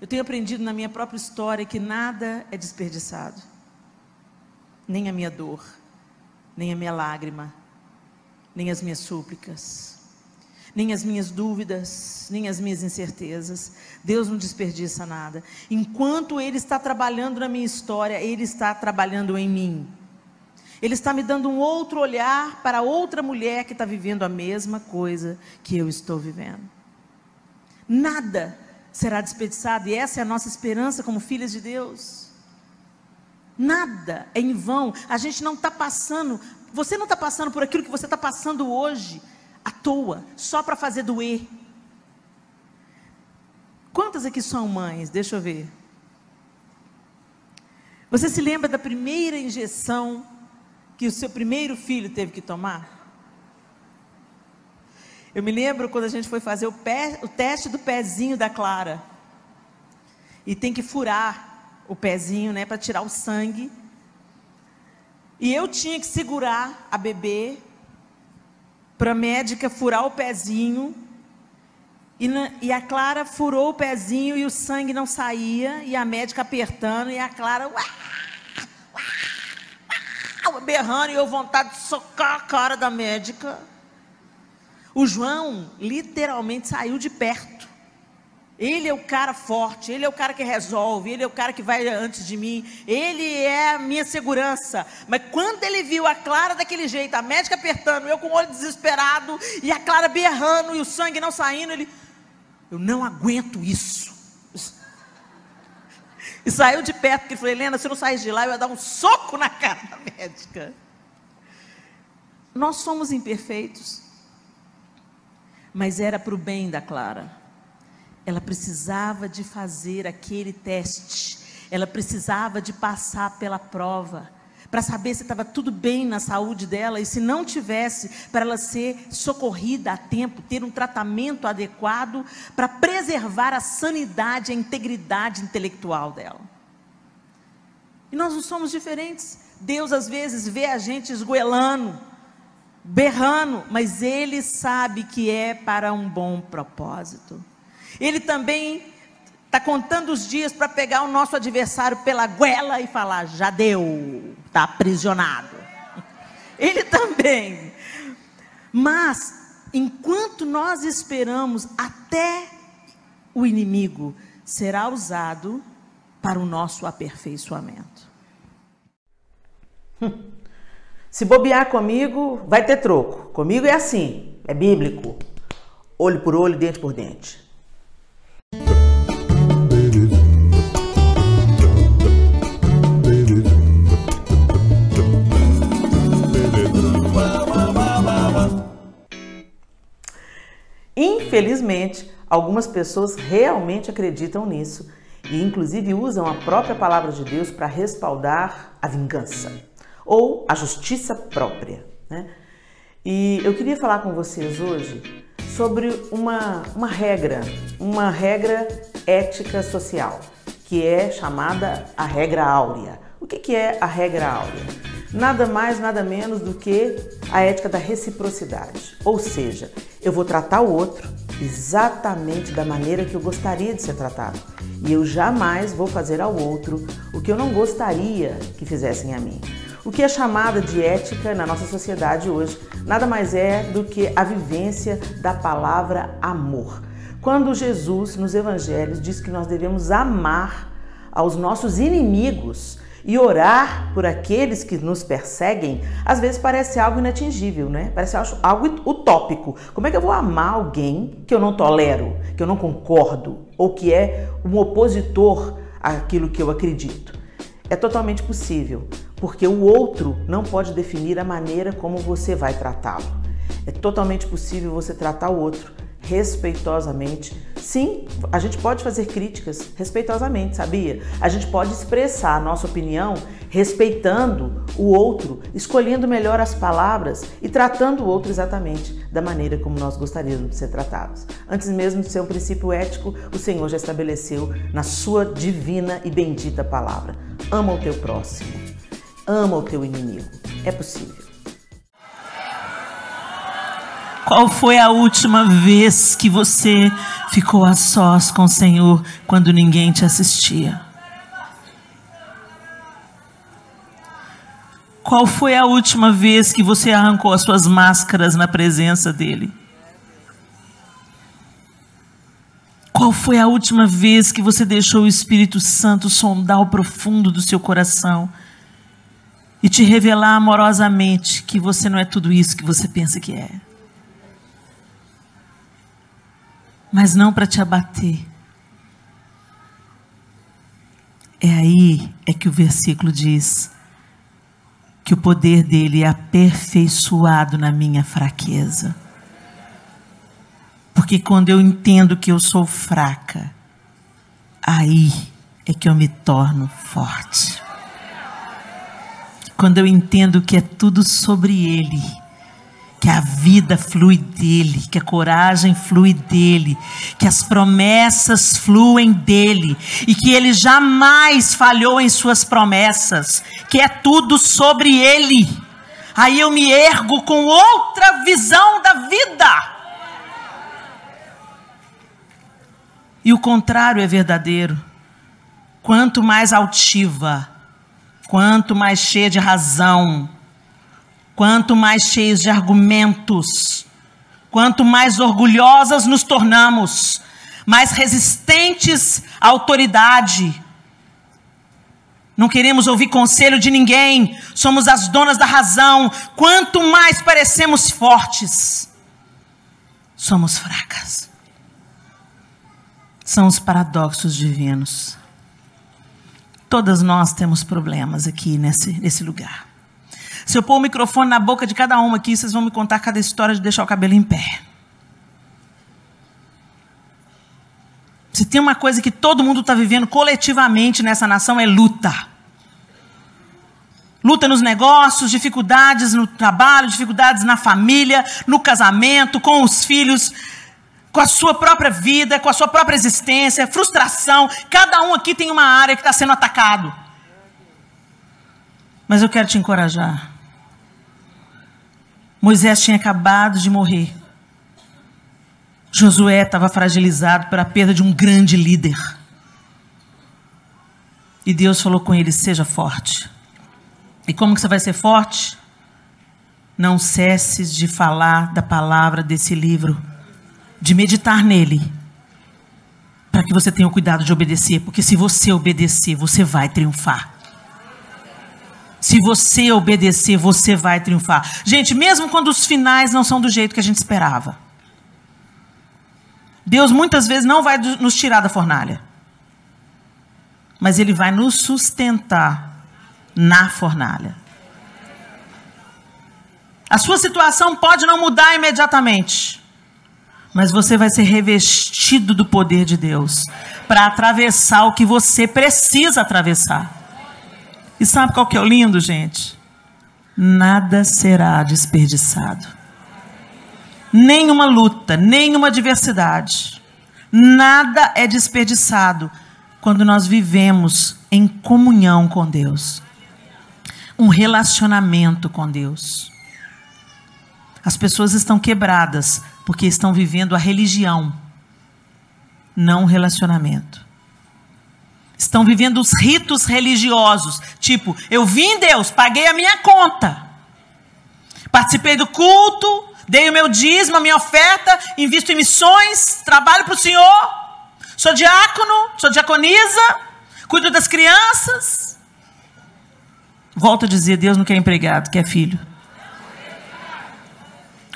Eu tenho aprendido na minha própria história que nada é desperdiçado. Nem a minha dor, nem a minha lágrima, nem as minhas súplicas, nem as minhas dúvidas, nem as minhas incertezas. Deus não desperdiça nada. Enquanto Ele está trabalhando na minha história, Ele está trabalhando em mim. Ele está me dando um outro olhar para outra mulher que está vivendo a mesma coisa que eu estou vivendo. Nada será desperdiçado, e essa é a nossa esperança como filhas de Deus. Nada é em vão. A gente não está passando, você não está passando por aquilo que você está passando hoje à toa, só para fazer doer. Quantas aqui são mães? Deixa eu ver. Você se lembra da primeira injeção que o seu primeiro filho teve que tomar? Eu me lembro quando a gente foi fazer o teste do pezinho da Clara. E tem que furar o pezinho, né, para tirar o sangue. E eu tinha que segurar a bebê para a médica furar o pezinho. E a Clara furou o pezinho e o sangue não saía. E a médica apertando e a Clara berrando, e eu vontade de socar a cara da médica. O João literalmente saiu de perto. Ele é o cara forte, ele é o cara que resolve, ele é o cara que vai antes de mim, ele é a minha segurança. Mas quando ele viu a Clara daquele jeito, a médica apertando, eu com o olho desesperado, e a Clara berrando, e o sangue não saindo, eu não aguento isso. E saiu de perto, porque ele falou: Helena, se eu não saísse de lá, eu ia dar um soco na cara da médica. Nós somos imperfeitos, mas era para o bem da Clara. Ela precisava de fazer aquele teste, ela precisava de passar pela prova, para saber se estava tudo bem na saúde dela, e se não tivesse, para ela ser socorrida a tempo, ter um tratamento adequado, para preservar a sanidade, a integridade intelectual dela. E nós não somos diferentes. Deus às vezes vê a gente esgoelando, berrando, mas Ele sabe que é para um bom propósito. Ele também está contando os dias para pegar o nosso adversário pela goela e falar: já deu, está aprisionado. Ele também. Mas, enquanto nós esperamos, até o inimigo será usado para o nosso aperfeiçoamento. Se bobear comigo, vai ter troco. Comigo é assim, é bíblico. Olho por olho, dente por dente. Infelizmente, algumas pessoas realmente acreditam nisso e inclusive usam a própria palavra de Deus para respaldar a vingança ou a justiça própria, né? E eu queria falar com vocês hoje sobre uma regra ética social, que é chamada a regra áurea. O que é a regra áurea? Nada mais, nada menos do que a ética da reciprocidade. Ou seja, eu vou tratar o outro exatamente da maneira que eu gostaria de ser tratado. E eu jamais vou fazer ao outro o que eu não gostaria que fizessem a mim. O que é chamada de ética na nossa sociedade hoje nada mais é do que a vivência da palavra amor. Quando Jesus, nos evangelhos, diz que nós devemos amar aos nossos inimigos e orar por aqueles que nos perseguem, às vezes parece algo inatingível, né? Parece algo utópico. Como é que eu vou amar alguém que eu não tolero, que eu não concordo, ou que é um opositor àquilo que eu acredito? É totalmente possível, porque o outro não pode definir a maneira como você vai tratá-lo. É totalmente possível você tratar o outro respeitosamente. Sim, a gente pode fazer críticas respeitosamente, sabia? A gente pode expressar a nossa opinião respeitando o outro, escolhendo melhor as palavras e tratando o outro exatamente da maneira como nós gostaríamos de ser tratados. Antes mesmo de ser um princípio ético, o Senhor já estabeleceu na sua divina e bendita palavra: ama o teu próximo, ama o teu inimigo. É possível. Qual foi a última vez que você ficou a sós com o Senhor quando ninguém te assistia? Qual foi a última vez que você arrancou as suas máscaras na presença dEle? Qual foi a última vez que você deixou o Espírito Santo sondar o profundo do seu coração e te revelar amorosamente que você não é tudo isso que você pensa que é? Mas não para te abater. É aí que o versículo diz que o poder dele é aperfeiçoado na minha fraqueza. Porque quando eu entendo que eu sou fraca, aí é que eu me torno forte. Quando eu entendo que é tudo sobre ele, que a vida flui dele, que a coragem flui dele, que as promessas fluem dele, e que ele jamais falhou em suas promessas, que é tudo sobre ele, aí eu me ergo com outra visão da vida. E o contrário é verdadeiro. Quanto mais altiva, quanto mais cheia de razão, quanto mais cheios de argumentos, quanto mais orgulhosas nos tornamos, mais resistentes à autoridade. Não queremos ouvir conselho de ninguém, somos as donas da razão. Quanto mais parecemos fortes, somos fracas. São os paradoxos divinos. Todas nós temos problemas aqui nesse lugar. Se eu pôr o microfone na boca de cada uma aqui, vocês vão me contar cada história de deixar o cabelo em pé. Se tem uma coisa que todo mundo está vivendo coletivamente nessa nação, é luta. Luta nos negócios, dificuldades no trabalho, dificuldades na família, no casamento, com os filhos, com a sua própria vida, com a sua própria existência, frustração. Cada um aqui tem uma área que está sendo atacado. Mas eu quero te encorajar. Moisés tinha acabado de morrer. Josué estava fragilizado pela perda de um grande líder. E Deus falou com ele: seja forte. E como que você vai ser forte? Não cesses de falar da palavra desse livro, de meditar nele, para que você tenha o cuidado de obedecer, porque se você obedecer, você vai triunfar. Se você obedecer, você vai triunfar. Gente, mesmo quando os finais não são do jeito que a gente esperava, Deus muitas vezes não vai nos tirar da fornalha, mas Ele vai nos sustentar na fornalha. A sua situação pode não mudar imediatamente, mas você vai ser revestido do poder de Deus para atravessar o que você precisa atravessar. E sabe qual que é o lindo, gente? Nada será desperdiçado. Nenhuma luta, nenhuma adversidade. Nada é desperdiçado quando nós vivemos em comunhão com Deus. Um relacionamento com Deus. As pessoas estão quebradas porque estão vivendo a religião, não o relacionamento. Estão vivendo os ritos religiosos, tipo, eu vim, Deus, paguei a minha conta, participei do culto, dei o meu dízimo, a minha oferta, invisto em missões, trabalho para o Senhor, sou diácono, sou diaconisa, cuido das crianças. Volto a dizer, Deus não quer empregado, quer filho.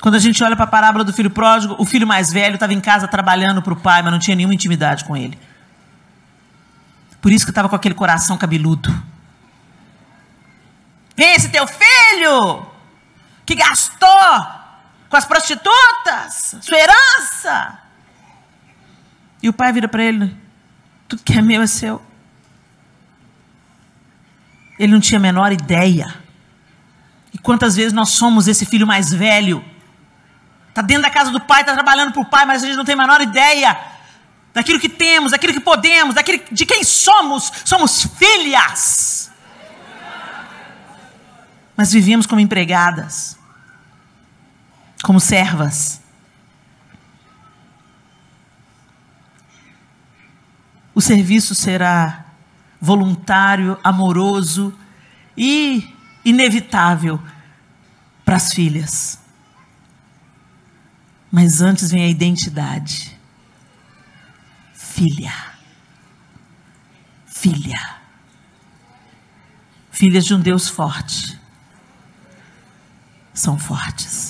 Quando a gente olha para a parábola do filho pródigo, o filho mais velho estava em casa trabalhando para o pai, mas não tinha nenhuma intimidade com ele. Por isso que estava com aquele coração cabeludo. Vem esse teu filho, que gastou com as prostitutas, sua herança. E o pai vira para ele: tudo que é meu é seu. Ele não tinha a menor ideia. E quantas vezes nós somos esse filho mais velho? Está dentro da casa do pai, está trabalhando para o pai, mas a gente não tem a menor ideia daquilo que temos, daquilo que podemos, de quem somos. Somos filhas. Mas vivíamos como empregadas. como servas. O serviço será voluntário, amoroso e inevitável para as filhas. Mas antes vem a identidade. Filha. Filha. Filhas de um Deus forte. São fortes.